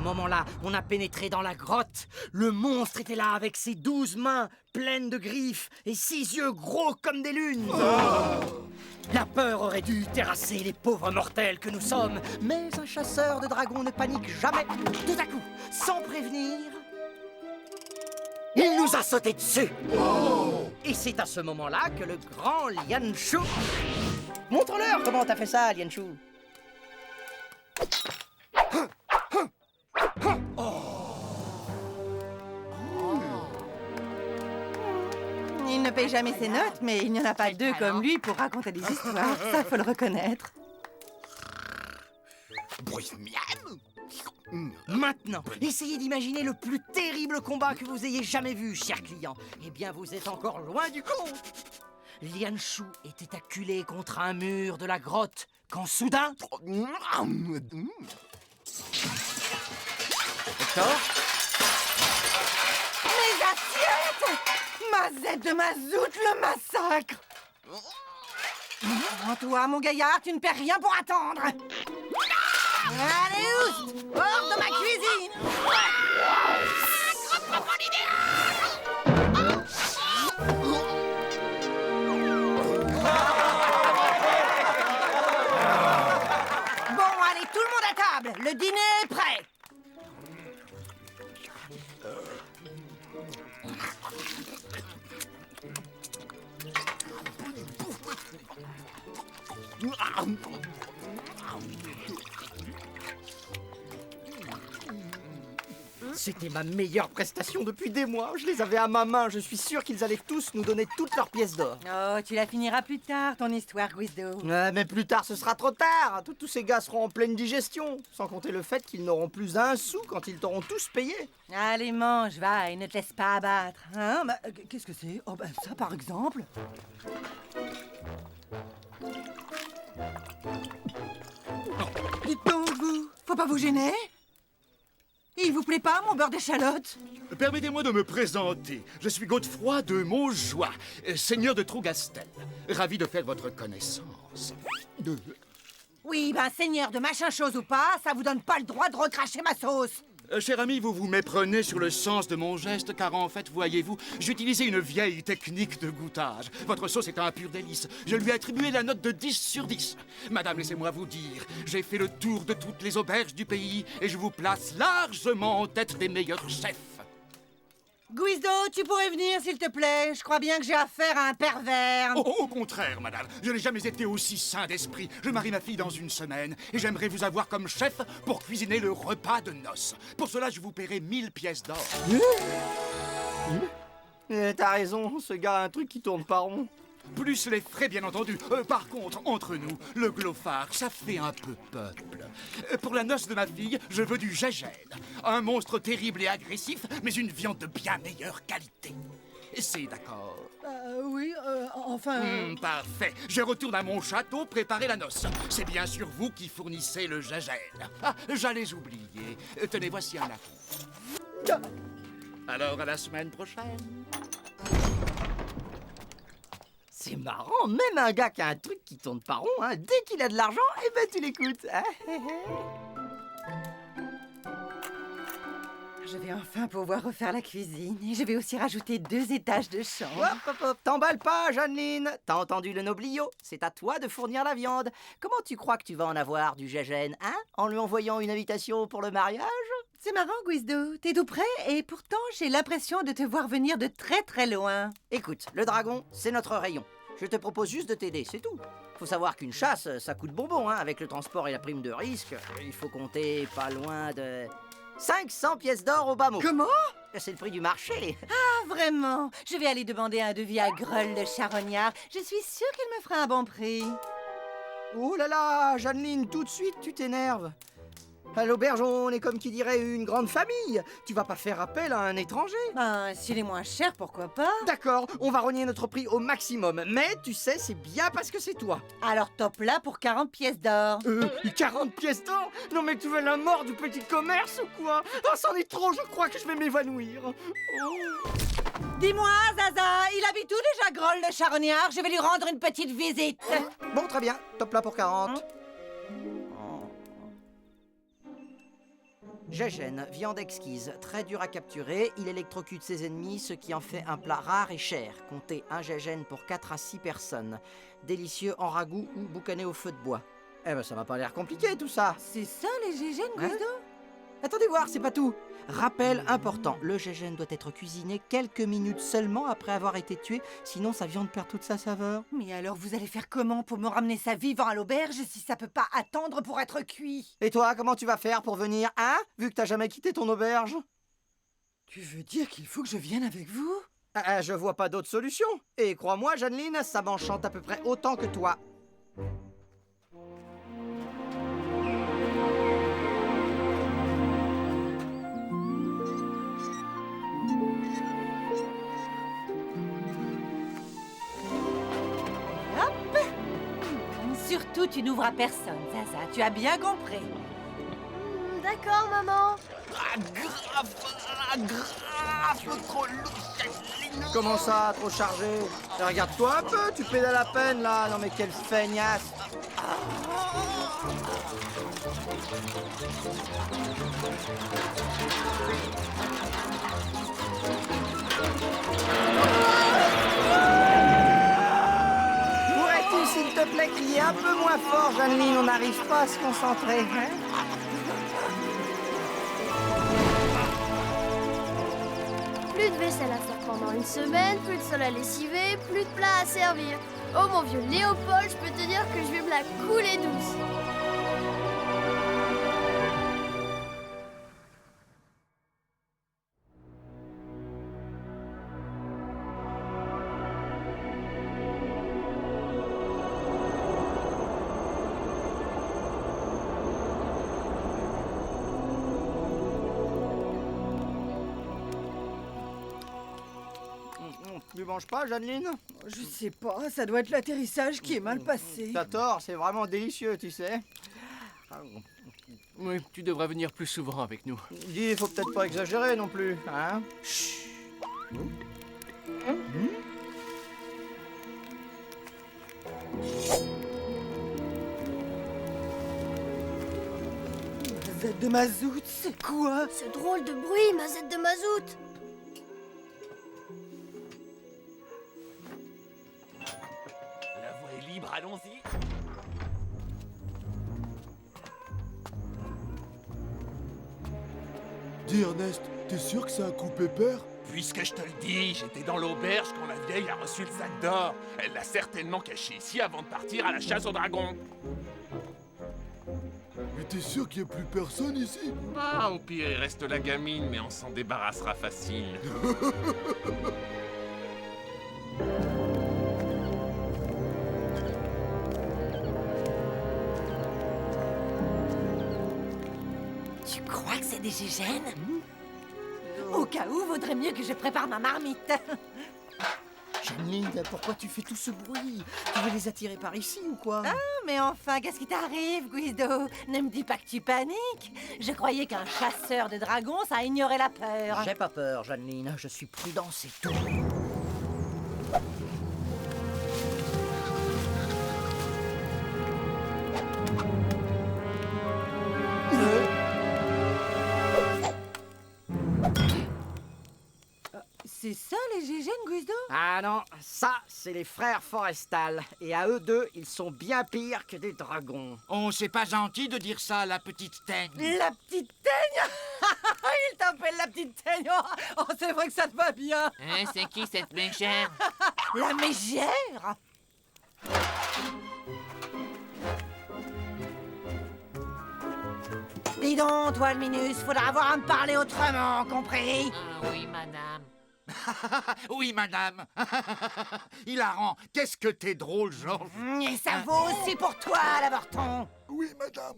moment-là, on a pénétré dans la grotte. Le monstre était là avec ses 12 mains pleines de griffes et 6 yeux gros comme des lunes. La peur aurait dû terrasser les pauvres mortels que nous sommes. Mais un chasseur de dragons ne panique jamais. Tout à coup, sans prévenir, il nous a sauté dessus. Et c'est à ce moment-là que le grand Lianshu... Montre-leur comment t'as fait ça, Lianshu. Il ne paye jamais ses notes, mais il n'y en a pas deux comme lui pour raconter des histoires. Ça, faut le reconnaître. Maintenant, essayez d'imaginer le plus terrible combat que vous ayez jamais vu, cher client. Eh bien, vous êtes encore loin du compte. Lianshu était acculé contre un mur de la grotte quand soudain... Hector? Mes assiettes! Mazette de mazout, le massacre! Toi, mon gaillard, tu ne perds rien pour attendre! Allez, oust! Hors de ma cuisine! Bon, allez, tout le monde à table! Le dîner est prêt! C'était ma meilleure prestation depuis des mois. Je les avais à ma main. Je suis sûr qu'ils allaient tous nous donner toutes leurs pièces d'or. Oh, tu la finiras plus tard, ton histoire, Guizdo. Mais plus tard, ce sera trop tard. Tous ces gars seront en pleine digestion. Sans compter le fait qu'ils n'auront plus un sou quand ils t'auront tous payé. Allez, mange, va, et ne te laisse pas abattre. Hein? Bah, qu'est-ce que c'est? Oh, bah, ça, par exemple. Dites donc, vous, faut pas vous gêner? Il vous plaît pas, mon beurre d'échalote? Permettez-moi de me présenter. Je suis Godefroy de Montjoie, seigneur de Trougastel. Ravi de faire votre connaissance. Oui, ben, seigneur de machin chose ou pas, ça vous donne pas le droit de recracher ma sauce. Cher ami, vous vous méprenez sur le sens de mon geste, car en fait, voyez-vous, j'utilisais une vieille technique de goûtage. Votre sauce est un pur délice. Je lui ai attribué la note de 10 sur 10. Madame, laissez-moi vous dire, j'ai fait le tour de toutes les auberges du pays et je vous place largement en tête des meilleurs chefs. Guizdo, tu pourrais venir, s'il te plaît? Je crois bien que j'ai affaire à un pervers. Oh, au contraire, madame, je n'ai jamais été aussi sain d'esprit. Je marie ma fille dans une semaine et j'aimerais vous avoir comme chef pour cuisiner le repas de noces. Pour cela, je vous paierai 1000 pièces d'or. T'as raison, ce gars a un truc qui tourne pas rond. Plus les frais, bien entendu. Par contre, entre nous, le glophare, ça fait un peu peuple. Pour la noce de ma fille, je veux du gégène. Un monstre terrible et agressif, mais une viande de bien meilleure qualité. C'est d'accord. Oui, enfin... Parfait. Je retourne à mon château préparer la noce. C'est bien sûr vous qui fournissez le gégène. Ah, j'allais oublier. Tenez, voici un appel. Alors, à la semaine prochaine. C'est marrant, même un gars qui a un truc qui tourne pas rond, hein, dès qu'il a de l'argent, eh ben tu l'écoutes. Hein. Je vais enfin pouvoir refaire la cuisine et je vais aussi rajouter 2 étages de chambre. Hop, t'emballes pas, Jeanneline. T'as entendu le noblio? C'est à toi de fournir la viande. Comment tu crois que tu vas en avoir du gégène, hein? En lui envoyant une invitation pour le mariage? C'est marrant, Guizdo. T'es tout prêt et pourtant j'ai l'impression de te voir venir de très très loin. Écoute, le dragon, c'est notre rayon. Je te propose juste de t'aider, c'est tout. Faut savoir qu'une chasse, ça coûte bonbon, hein. Avec le transport et la prime de risque, il faut compter pas loin de 500 pièces d'or au bas mot. Comment? C'est le prix du marché. Ah, vraiment? Je vais aller demander un devis à Greul le charognard. Je suis sûre qu'il me fera un bon prix. Oh là là, Jeanneline, tout de suite tu t'énerves. À l'auberge, on est comme qui dirait une grande famille. Tu vas pas faire appel à un étranger. Ben, s'il est moins cher, pourquoi pas? D'accord, on va rogner notre prix au maximum. Mais tu sais, c'est bien parce que c'est toi. Alors top là pour 40 pièces d'or. 40 pièces d'or? Non mais tu veux la mort du petit commerce ou quoi? Oh, c'en est trop, je crois que je vais m'évanouir. Oh. Dis-moi, Zaza, il habite où déjà Groll le charognard? Je vais lui rendre une petite visite. Bon, très bien, top là pour 40. Gégène, viande exquise, très dur à capturer, il électrocute ses ennemis, ce qui en fait un plat rare et cher. Comptez un gégène pour 4 à 6 personnes. Délicieux en ragoût ou boucané au feu de bois. Eh ben ça m'a pas l'air compliqué tout ça. C'est ça les gégènes, Hein? Guizdo? Attendez voir, c'est pas tout. Rappel important, le gégène doit être cuisiné quelques minutes seulement après avoir été tué, sinon sa viande perd toute sa saveur. Mais alors vous allez faire comment pour me ramener ça vivant à l'auberge si ça peut pas attendre pour être cuit? Et toi, comment tu vas faire pour venir, hein? Vu que t'as jamais quitté ton auberge. Tu veux dire qu'il faut que je vienne avec vous? Je vois pas d'autre solution. Et crois-moi, Jeanneline, ça m'enchante à peu près autant que toi. Surtout, tu n'ouvres à personne, ça, tu as bien compris. D'accord, maman. Trop lourd, Jacqueline. Comment ça, trop chargé? Regarde-toi un peu, tu pédales à peine là. Non mais quelle feignasse. Pourrais-tu, s'il te plaît, crier un peu moins fort, Jeanneline? On n'arrive pas à se concentrer, hein? Plus de vaisselle à faire pendant une semaine, plus de sol à lessiver, plus de plats à servir. Oh mon vieux Léopold, je peux te dire que je vais me la couler douce. Tu manges pas, Jeanneline? Je sais pas, ça doit être l'atterrissage qui est mal passé. T'as tort, c'est vraiment délicieux, tu sais. Oui, tu devrais venir plus souvent avec nous. Dis, faut peut-être pas exagérer non plus, hein? Z de mazout, c'est quoi? Ce drôle de bruit, ma zette de mazout. La voie est libre, allons-y. Dis Ernest, t'es sûr que c'est un coup pépère? Puisque je te le dis, j'étais dans l'auberge quand la vieille a reçu le sac d'or. Elle l'a certainement caché ici avant de partir à la chasse aux dragons. Mais t'es sûr qu'il n'y a plus personne ici? Ah, au pire, il reste la gamine, mais on s'en débarrassera facile. Tu crois que c'est des gégènes? Au cas où, vaudrait mieux que je prépare ma marmite. Jeanneline, pourquoi tu fais tout ce bruit? Tu veux les attirer par ici ou quoi? Mais enfin, qu'est-ce qui t'arrive, Guizdo? Ne me dis pas que tu paniques. Je croyais qu'un chasseur de dragons, ça ignorait la peur. J'ai pas peur, Jeanneline, je suis prudent, c'est tout. C'est ça, les gégènes, Guizdo? Ah non, ça, c'est les frères Forestal. Et à eux deux, ils sont bien pires que des dragons. Oh, c'est pas gentil de dire ça, la petite teigne. La petite teigne. Il t'appelle la petite teigne. Oh, c'est vrai que ça te va bien. Hein, c'est qui cette mégère? La mégère. Dis donc, toi, le Minus, faudra avoir à me parler autrement, compris? Ah oui, madame. Oui, madame. Hilarant, qu'est-ce que t'es drôle, Georges. Et ça vaut aussi pour toi, l'avorton. Oui, madame.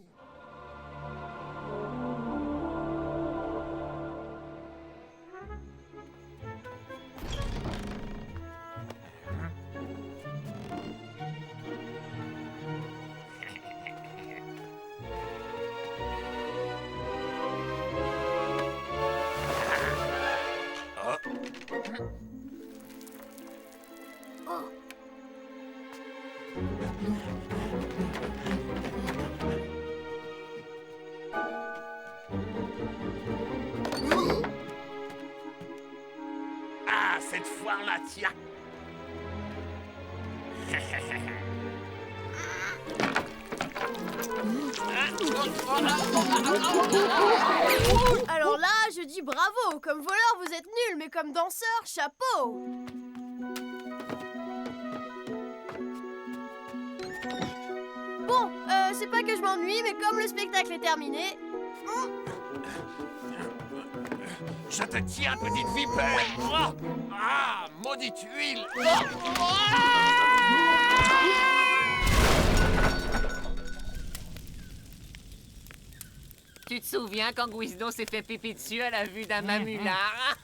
par là, tiens. Alors là, je dis bravo. Comme voleur, vous êtes nul, mais comme danseur, chapeau. Bon, c'est pas que je m'ennuie, mais comme le spectacle est terminé... Je te tiens, petite vipère. Oh, ah, maudite huile. Tu te souviens quand Guizdo s'est fait pipi dessus à la vue d'un mamulard?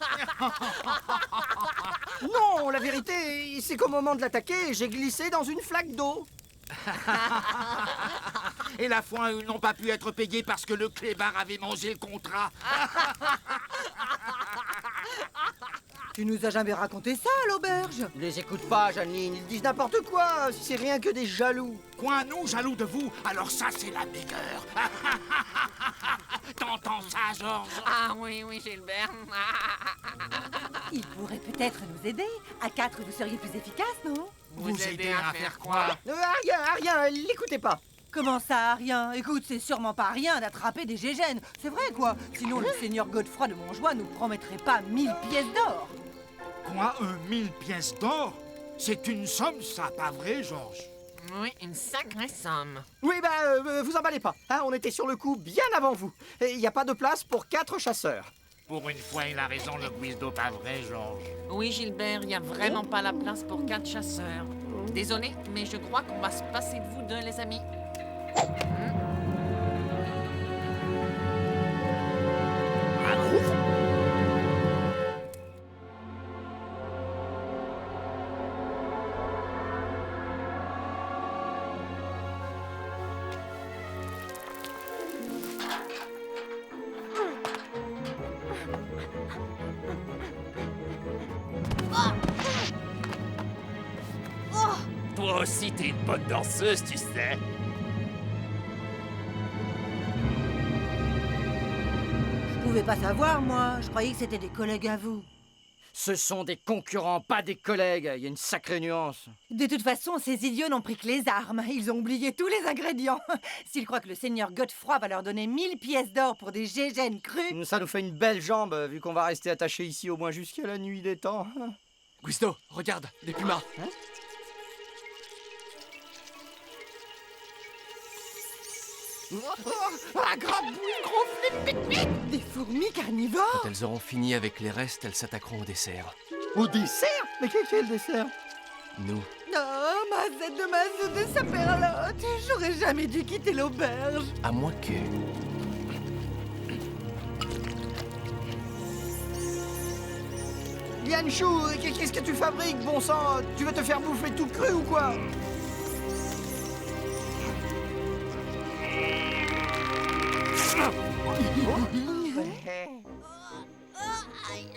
Non, la vérité, c'est qu'au moment de l'attaquer, j'ai glissé dans une flaque d'eau. Et la fois où ils n'ont pas pu être payés parce que le clébard avait mangé le contrat. Tu nous as jamais raconté ça à l'auberge? Les écoute pas, Janine, ils disent n'importe quoi. C'est rien que des jaloux. Quoi, nous, jaloux de vous? Alors ça, c'est la meilleure. T'entends ça, Georges? Ah oui, oui, Gilbert. Il pourrait peut-être nous aider. À 4, vous seriez plus efficace, non? Vous aider à faire quoi? Rien, l'écoutez pas. Comment ça, rien? Écoute, c'est sûrement pas rien d'attraper des gégènes. C'est vrai, quoi. Sinon, le seigneur Godefroy de Montjoie nous promettrait pas 1000 pièces d'or. Quoi, 1000 pièces d'or? C'est une somme, ça, pas vrai, Georges? Oui, une sacrée somme. Oui, vous emballez pas. Hein, on était sur le coup bien avant vous. Il n'y a pas de place pour 4 chasseurs. Pour une fois, il a raison, le Guizdo, pas vrai, Georges? Oui, Gilbert, il n'y a vraiment pas la place pour 4 chasseurs. Désolé, mais je crois qu'on va se passer de vous deux, les amis. Toi aussi, t'es une bonne danseuse, tu sais. Je pouvais pas savoir, moi. Je croyais que c'était des collègues à vous. Ce sont des concurrents, pas des collègues. Il y a une sacrée nuance. De toute façon, ces idiots n'ont pris que les armes. Ils ont oublié tous les ingrédients. S'ils croient que le seigneur Godefroy va leur donner 1000 pièces d'or pour des gégènes crus... Ça nous fait une belle jambe, vu qu'on va rester attachés ici au moins jusqu'à la nuit des temps. Guizdo, regarde, des pumas. Des fourmis carnivores? Quand elles auront fini avec les restes, elles s'attaqueront au dessert. Au dessert? Mais quel dessert? Nous. Oh, ma zette de saperlotte. J'aurais jamais dû quitter l'auberge. À moins que... Lianchou, qu'est-ce que tu fabriques, bon sang? Tu veux te faire bouffer tout cru ou quoi? Je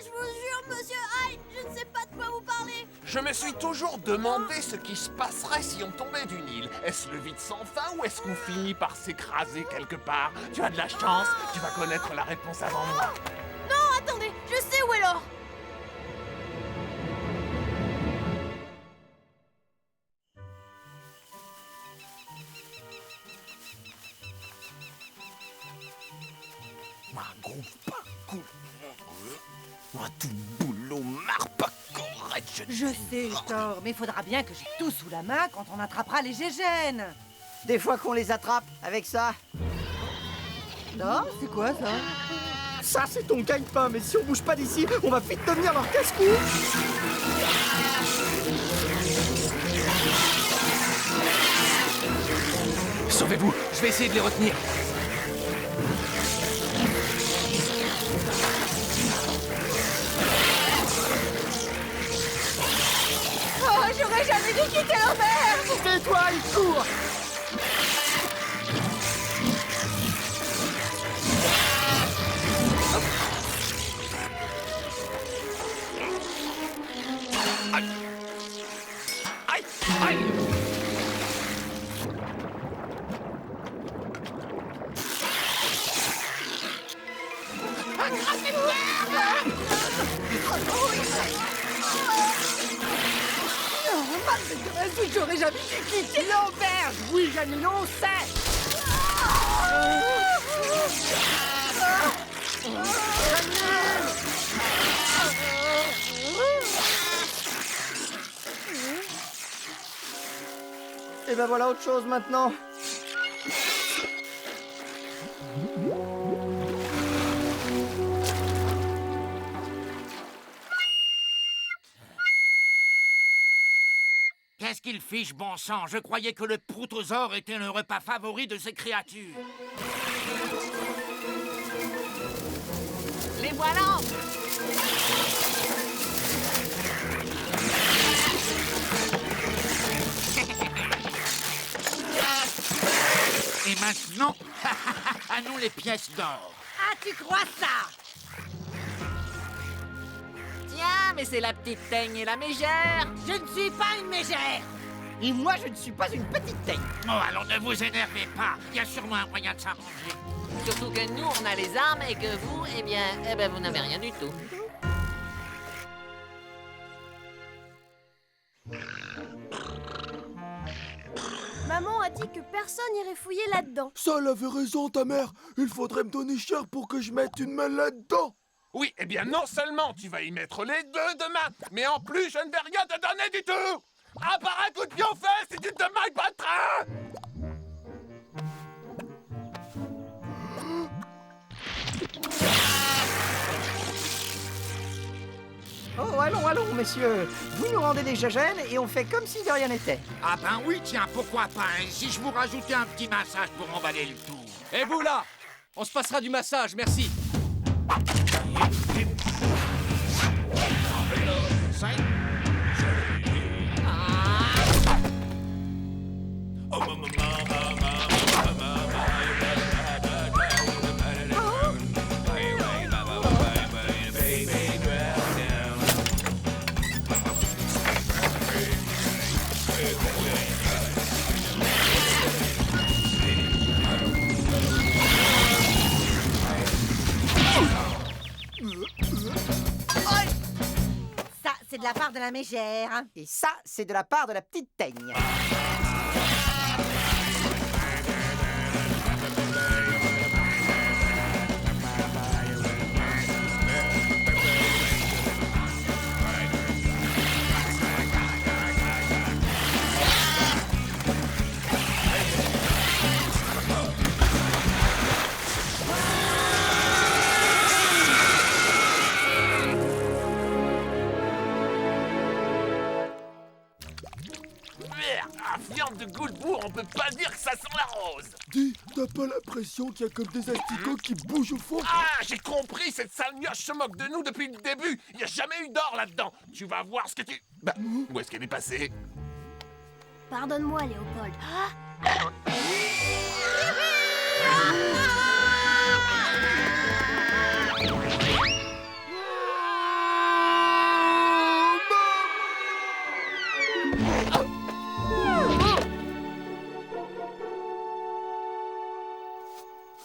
vous jure, monsieur Hyde, je ne sais pas de quoi vous parlez. Je me suis toujours demandé ce qui se passerait si on tombait d'une île. Est-ce le vide sans fin ou est-ce qu'on finit par s'écraser quelque part? Tu as de la chance, tu vas connaître la réponse avant moi. Non, attendez, je sais où est l'or. Je sais, Thor, mais faudra bien que j'ai tout sous la main quand on attrapera les gégènes. Des fois qu'on les attrape avec ça. Non, c'est quoi ça? Ça, c'est ton gagne-pain, mais si on bouge pas d'ici, on va vite devenir leur casse-cou. Sauvez-vous, je vais essayer de les retenir. Oh, j'aurais jamais dû quitter l'auberge! Tais-toi, il court. Aïe! Aïe! Oh, ma maîtresse, j'aurais jamais dû quitter l'auberge. Oui, Janine, on sait. Et ben voilà autre chose maintenant. Qu'est-ce qu'il fiche, bon sang? Je croyais que le proutosaure était le repas favori de ces créatures. Les voilà. Et maintenant, à nous les pièces d'or. Ah, tu crois ça? Tiens, mais c'est la petite teigne et la mégère. Je ne suis pas une mégère. Et moi, je ne suis pas une petite teigne. Oh, alors ne vous énervez pas. Il y a sûrement un moyen de s'arranger. Surtout que nous, on a les armes et que vous, eh bien, vous n'avez rien du tout. Maman a dit que personne irait fouiller là-dedans. Ça, elle avait raison, ta mère. Il faudrait me donner cher pour que je mette une main là-dedans. Oui, eh bien non seulement tu vas y mettre les deux demain, mais en plus je ne vais rien te donner du tout. À part un coup de pied aux fesses si tu ne te manques pas de train. Oh, allons, messieurs. Vous nous rendez des gégènes et on fait comme si de rien n'était. Ah ben oui, tiens, pourquoi pas, hein, si je vous rajoutais un petit massage pour emballer le tout. Et vous là? On se passera du massage, merci. Ça, c'est de la part de la mégère. Et ça, c'est de la part de la petite teigne. Viande de Goulbourg, on peut pas dire que ça sent la rose. Dis, t'as pas l'impression qu'il y a comme des asticots qui bougent au fond? Ah, j'ai compris, cette sale mioche se moque de nous depuis le début. Il n'y a jamais eu d'or là-dedans. Tu vas voir ce que tu... Bah, où est-ce qu'elle est passée? Pardonne-moi, Léopold.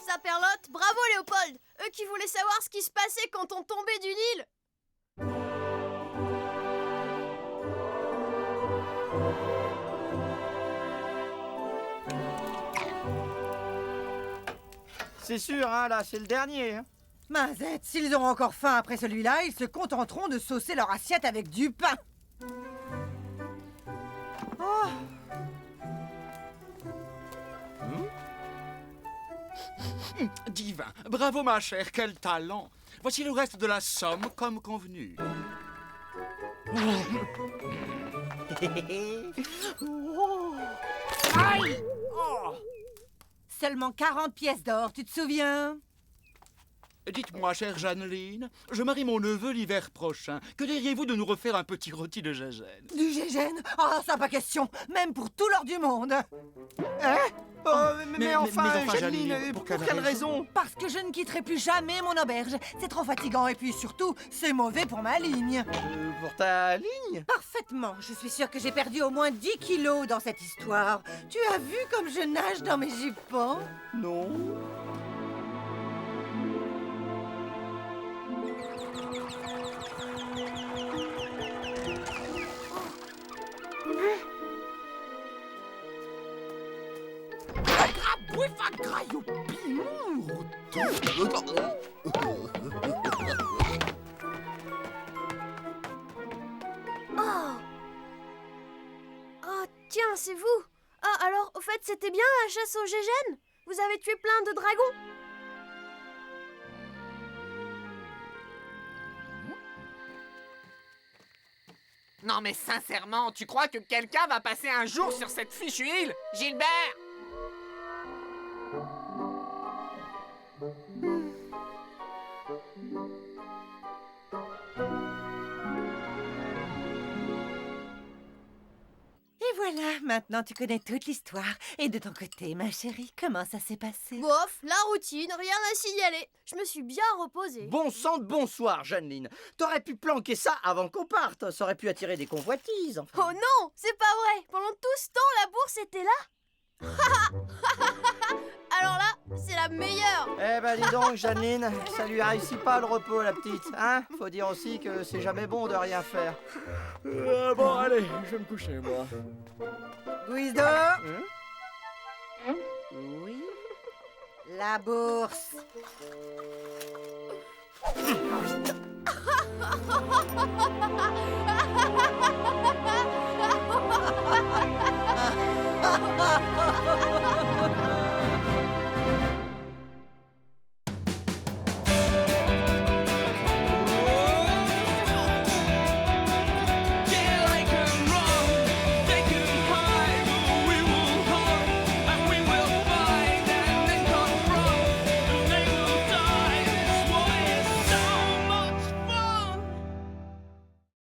Saperlotte, bravo Léopold. Eux qui voulaient savoir ce qui se passait quand on tombait du Nil. C'est sûr, hein, là, c'est le dernier. Hein. Mazette, s'ils auront encore faim après celui-là, ils se contenteront de saucer leur assiette avec du pain. Oh. Divin, bravo ma chère, quel talent. Voici le reste de la somme comme convenu. Aïe! Seulement 40 pièces d'or, tu te souviens? Dites-moi, chère Jeanneline, je marie mon neveu l'hiver prochain. Que diriez-vous de nous refaire un petit rôti de gégène? Du gégène? Oh, ça pas question, même pour tout l'or du monde. Hein? Mais enfin, Jeanneline, Jeanneline, pour quelle raison? Parce que je ne quitterai plus jamais mon auberge. C'est trop fatigant et puis surtout, c'est mauvais pour ma ligne. Pour ta ligne? Parfaitement. Je suis sûre que j'ai perdu au moins 10 kilos dans cette histoire. Tu as vu comme je nage dans mes jupons? Non. Oh. Oh, tiens, c'est vous. Ah, alors, au fait, c'était bien la chasse aux gégènes? Vous avez tué plein de dragons? Non mais sincèrement, tu crois que quelqu'un va passer un jour sur cette fichue île? Gilbert! Et voilà, maintenant tu connais toute l'histoire. Et de ton côté, ma chérie, comment ça s'est passé? Bof, la routine, rien à signaler. Je me suis bien reposée. Bon sang de bonsoir, Jeanneline. T'aurais pu planquer ça avant qu'on parte. Ça aurait pu attirer des convoitises. Enfin. Oh non, c'est pas vrai. Pendant tout ce temps, la bourse était là. Alors là, c'est la meilleure. Eh ben dis donc, Jeanneline, ça lui réussit pas le repos, la petite. Hein? Faut dire aussi que c'est jamais bon de rien faire. Bon, allez, je vais me coucher, moi. Guido? Oui? La bourse.